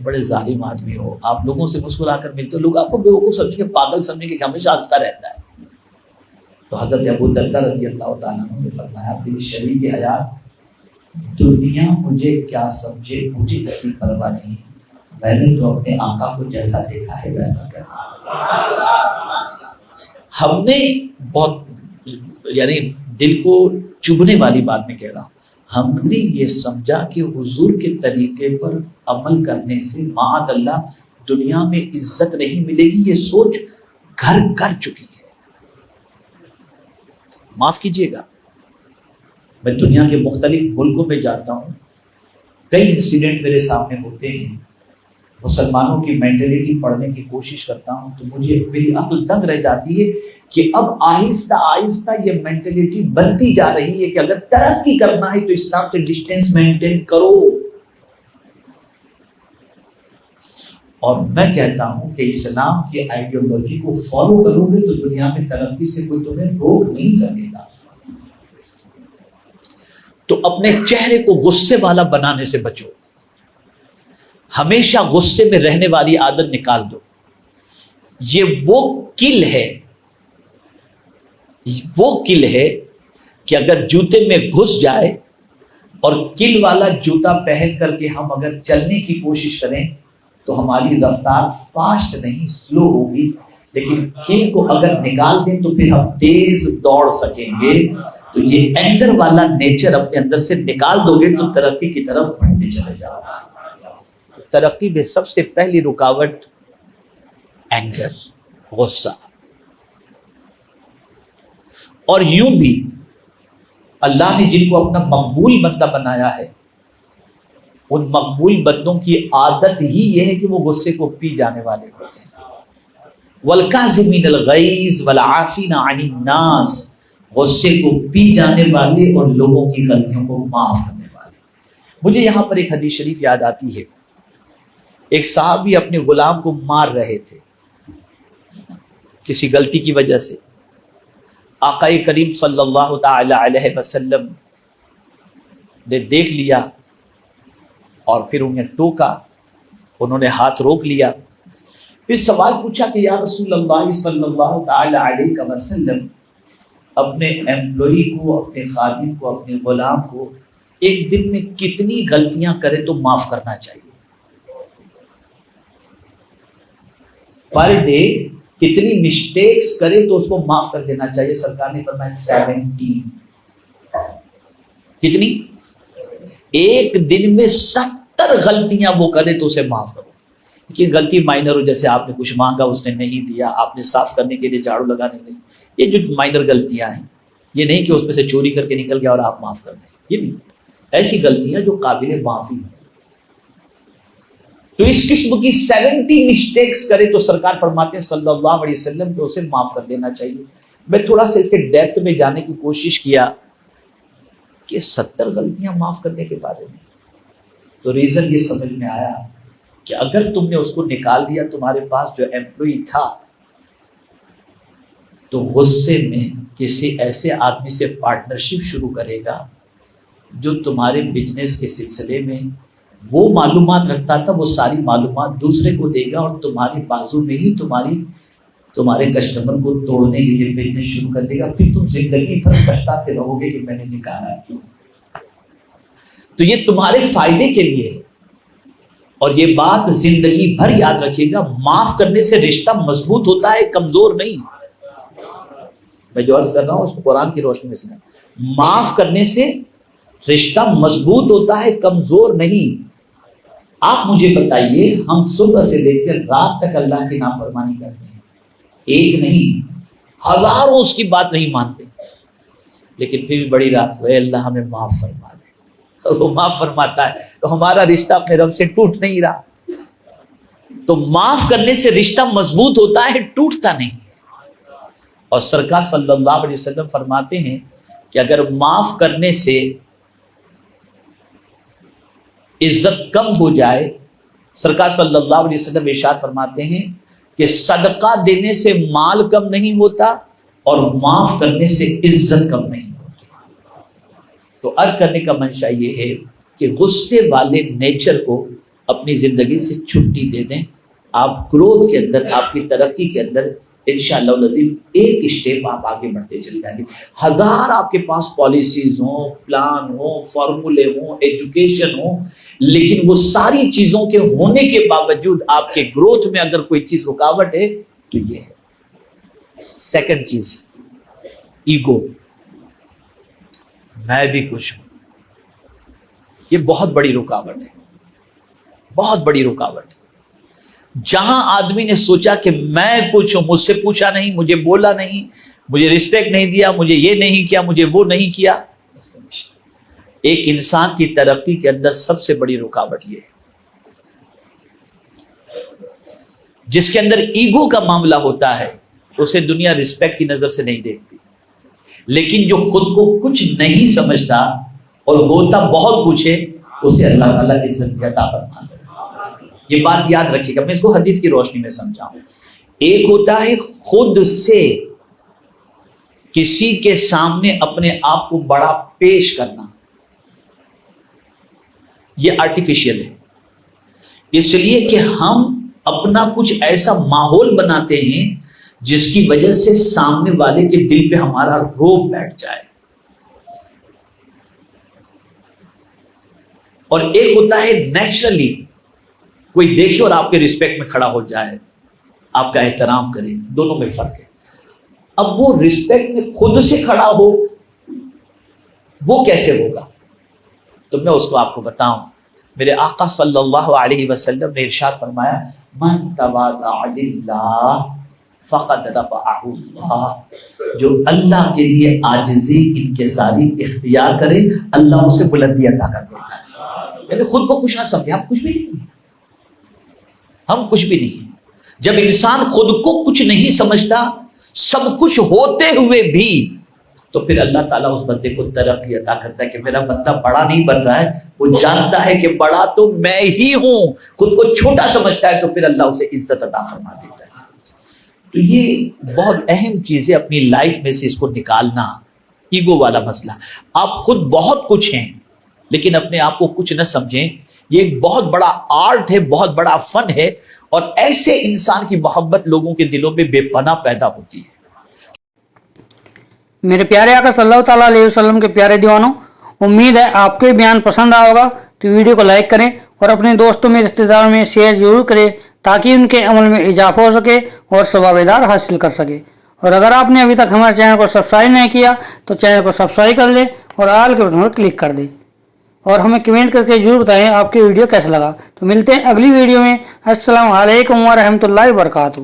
بڑے ظالم آدمی ہو, آپ لوگوں سے مسکرا کر ملتے ہو, لوگ آپ کو بیوقوف سمجھیں گے, پاگل سمجھیں گے کہ ہمیشہ ہنستا رہتا ہے. تو حضرت ابو دردہ رضی اللہ تعالیٰ عنہ نے فرمایا دل شریف حیات, دنیا مجھے کیا سمجھے مجھے اس کی پرواہ نہیں, میں نے تو اپنے آقا کو جیسا دیکھا ہے ویسا کرنا. ہم نے بہت یعنی دل کو چبھنے والی بات میں کہہ رہا ہوں, ہم نے یہ سمجھا کہ حضور کے طریقے پر عمل کرنے سے معاذ اللہ دنیا میں عزت نہیں ملے گی. یہ سوچ گھر کر چکی ہے. معاف کیجیے گا, میں دنیا کے مختلف ملکوں میں جاتا ہوں, کئی انسیڈنٹ میرے سامنے ہوتے ہیں, مسلمانوں کی مینٹلٹی پڑھنے کی کوشش کرتا ہوں تو مجھے میری عقل دنگ رہ جاتی ہے کہ اب آہستہ آہستہ یہ مینٹلٹی بنتی جا رہی ہے کہ اگر ترقی کرنا ہے تو اسلام سے ڈسٹینس مینٹین کرو. اور میں کہتا ہوں کہ اسلام کی آئیڈیالوجی کو فالو کرو گے تو دنیا میں ترقی سے کوئی تمہیں روک نہیں سکے گا. تو اپنے چہرے کو غصے والا بنانے سے بچو, ہمیشہ غصے میں رہنے والی عادت نکال دو. یہ وہ کل ہے کہ اگر جوتے میں گھس جائے اور کل والا جوتا پہن کر کے ہم اگر چلنے کی کوشش کریں تو ہماری رفتار فاسٹ نہیں سلو ہوگی, لیکن کل کو اگر نکال دیں تو پھر ہم تیز دوڑ سکیں گے. تو یہ اینگر والا نیچر اپنے اندر سے نکال دو گے تو ترقی کی طرف بڑھتے چلے جاؤ. ترقی میں سب سے پہلی رکاوٹ اینگر, غصہ. اور یوں بھی اللہ نے جن کو اپنا مقبول بندہ بنایا ہے ان مقبول بندوں کی عادت ہی یہ ہے کہ وہ غصے کو پی جانے والے ہوتے ہیں. والکاظمین الغیظ والعافین عن الناس, غصے کو پی جانے والے اور لوگوں کی غلطیوں کو معاف کرنے والے. مجھے یہاں پر ایک حدیث شریف یاد آتی ہے. ایک صحابی اپنے غلام کو مار رہے تھے کسی غلطی کی وجہ سے. آقا کریم صلی اللہ تعالی علیہ وسلم نے دیکھ لیا اور پھر انہیں ٹوکا, انہوں نے ہاتھ روک لیا. پھر سوال پوچھا کہ یا رسول اللہ صلی اللہ تعالی علیہ وسلم, اپنے ایمپلائی کو, اپنے خادم کو, اپنے غلام کو ایک دن میں کتنی غلطیاں کرے تو معاف کرنا چاہیے؟ پر ڈے کتنی مسٹیکس کرے تو اس کو معاف کر دینا چاہیے؟ سرکار نے فرمایا 70. کتنی؟ ایک دن میں 70 غلطیاں وہ کرے تو اسے معاف کرو. کہ غلطی مائنر ہو, جیسے آپ نے کچھ مانگا اس نے نہیں دیا, آپ نے صاف کرنے کے لیے جھاڑو لگانے نہیں, یہ جو مائنر غلطیاں ہیں, یہ نہیں کہ اس میں سے چوری کر کے نکل گیا اور آپ معاف کر دیں, یہ نہیں. ایسی غلطیاں جو قابل معافی ہیں. تو اس قسم کی 70 مسٹیکس کرے تو سرکار فرماتے ہیں صلی اللہ علیہ وسلم کہ اسے معاف کر دینا چاہیے. میں تھوڑا سا اس کے ڈیپتھ میں جانے کی کوشش کیا کہ 70 غلطیاں معاف کرنے کے بارے میں, تو ریزن یہ سمجھ میں آیا کہ اگر تم نے اس کو نکال دیا, تمہارے پاس جو ایمپلائی تھا تو غصے میں کسی ایسے آدمی سے پارٹنرشپ شروع کرے گا جو تمہارے بزنس کے سلسلے میں وہ معلومات رکھتا تھا, وہ ساری معلومات دوسرے کو دے گا اور تمہاری بازو میں ہی تمہارے کسٹمر کو توڑنے کے لیے بزنس شروع کر دے گا. پھر تم زندگی بھر پچھتاتے رہو گے کہ میں نے نکالا کیوں. تو یہ تمہارے فائدے کے لیے ہے, اور یہ بات زندگی بھر یاد رکھیے گا. معاف کرنے سے رشتہ مضبوط ہوتا ہے, کمزور نہیں. میں جو عرض کر رہا ہوں اس کو قرآن کی روشنی میں سنیں. معاف کرنے سے رشتہ مضبوط ہوتا ہے, کمزور نہیں. آپ مجھے بتائیے, ہم صبح سے لے کر رات تک اللہ کی نافرمانی کرتے ہیں, ایک نہیں ہزاروں اس کی بات نہیں مانتے, لیکن پھر بھی بڑی رات کو اے اللہ ہمیں معاف فرما دے, اور وہ معاف فرماتا ہے تو ہمارا رشتہ اپنے رب سے ٹوٹ نہیں رہا. تو معاف کرنے سے رشتہ مضبوط ہوتا ہے, ٹوٹتا نہیں. اور سرکار صلی اللہ علیہ وسلم فرماتے ہیں کہ اگر معاف کرنے سے عزت کم ہو جائے, سرکار صلی اللہ علیہ وسلم ارشاد فرماتے ہیں کہ صدقہ دینے سے مال کم نہیں ہوتا اور معاف کرنے سے عزت کم نہیں ہوتی. تو عرض کرنے کا منشا یہ ہے کہ غصے والے نیچر کو اپنی زندگی سے چھٹی دے دیں. آپ گروتھ کے اندر, آپ کی ترقی کے اندر انشاءاللہ العظیم ایک اسٹیپ آپ آگے بڑھتے چل جائیں گے. ہزار آپ کے پاس پالیسیز ہوں, پلان ہوں, فارمولے ہوں, ایجوکیشن ہوں, لیکن وہ ساری چیزوں کے ہونے کے باوجود آپ کے گروتھ میں اگر کوئی چیز رکاوٹ ہے تو یہ ہے. سیکنڈ چیز, ایگو, میں بھی کچھ ہوں. یہ بہت بڑی رکاوٹ ہے, بہت بڑی رکاوٹ. جہاں آدمی نے سوچا کہ میں کچھ ہوں, مجھ سے پوچھا نہیں, مجھے بولا نہیں, مجھے رسپیکٹ نہیں دیا, مجھے یہ نہیں کیا, مجھے وہ نہیں کیا. ایک انسان کی ترقی کے اندر سب سے بڑی رکاوٹ یہ ہے. جس کے اندر ایگو کا معاملہ ہوتا ہے اسے دنیا رسپیکٹ کی نظر سے نہیں دیکھتی, لیکن جو خود کو کچھ نہیں سمجھتا اور ہوتا بہت کچھ ہے اسے اللہ تعالیٰ کی عزت عطا فرماتا ہے. یہ بات یاد رکھیے گا, میں اس کو حدیث کی روشنی میں سمجھاؤں. ایک ہوتا ہے خود سے کسی کے سامنے اپنے آپ کو بڑا پیش کرنا, یہ آرٹیفیشل ہے. اس لیے کہ ہم اپنا کچھ ایسا ماحول بناتے ہیں جس کی وجہ سے سامنے والے کے دل پہ ہمارا روب بیٹھ جائے. اور ایک ہوتا ہے نیچرلی کوئی دیکھے اور آپ کے رسپیکٹ میں کھڑا ہو جائے, آپ کا احترام کرے. دونوں میں فرق ہے. اب وہ رسپیکٹ میں خود سے کھڑا ہو وہ کیسے ہوگا؟ تو میں اس کو آپ کو بتاؤں. میرے آقا صلی اللہ علیہ وسلم نے ارشاد فرمایا, من تواضع للہ فقد رفعہ اللہ. جو اللہ کے لیے عاجزی انکساری اختیار کرے اللہ اسے بلندی عطا کر دیتا ہے. یعنی خود کو کچھ نہ سمجھے, ہم کچھ بھی نہیں ہیں, ہم کچھ بھی نہیں ہیں. جب انسان خود کو کچھ نہیں سمجھتا سب کچھ ہوتے ہوئے بھی, تو پھر اللہ تعالیٰ اس بندے کو ترقی عطا کرتا ہے کہ میرا بندہ بڑا نہیں بن رہا ہے, وہ جانتا ہے کہ بڑا تو میں ہی ہوں. خود کو چھوٹا سمجھتا ہے تو پھر اللہ اسے عزت عطا فرما دیتا ہے. تو یہ بہت اہم چیز ہے اپنی لائف میں سے اس کو نکالنا, ایگو والا مسئلہ. آپ خود بہت کچھ ہیں لیکن اپنے آپ کو کچھ نہ سمجھیں. یہ ایک بہت بڑا آرٹ ہے, بہت بڑا فن ہے, اور ایسے انسان کی محبت لوگوں کے دلوں میں بے پناہ پیدا ہوتی ہے. میرے پیارے آقا صلی اللہ تعالیٰ علیہ وسلم کے پیارے دیوانوں, امید ہے آپ کو یہ بیان پسند آیا ہوگا. تو ویڈیو کو لائک کریں اور اپنے دوستوں میں, رشتہ داروں میں شیئر ضرور کریں تاکہ ان کے عمل میں اضافہ ہو سکے اور ثواب دار حاصل کر سکے. اور اگر آپ نے ابھی تک ہمارے چینل کو سبسکرائب نہیں کیا تو چینل کو سبسکرائب کر لیں اور آل کے بٹن پر کلک کر دیں, اور ہمیں کمنٹ کر کے ضرور بتائیں آپ کی ویڈیو کیسا لگا. تو ملتے ہیں اگلی ویڈیو میں. السلام علیکم ورحمۃ اللہ وبرکاتہ.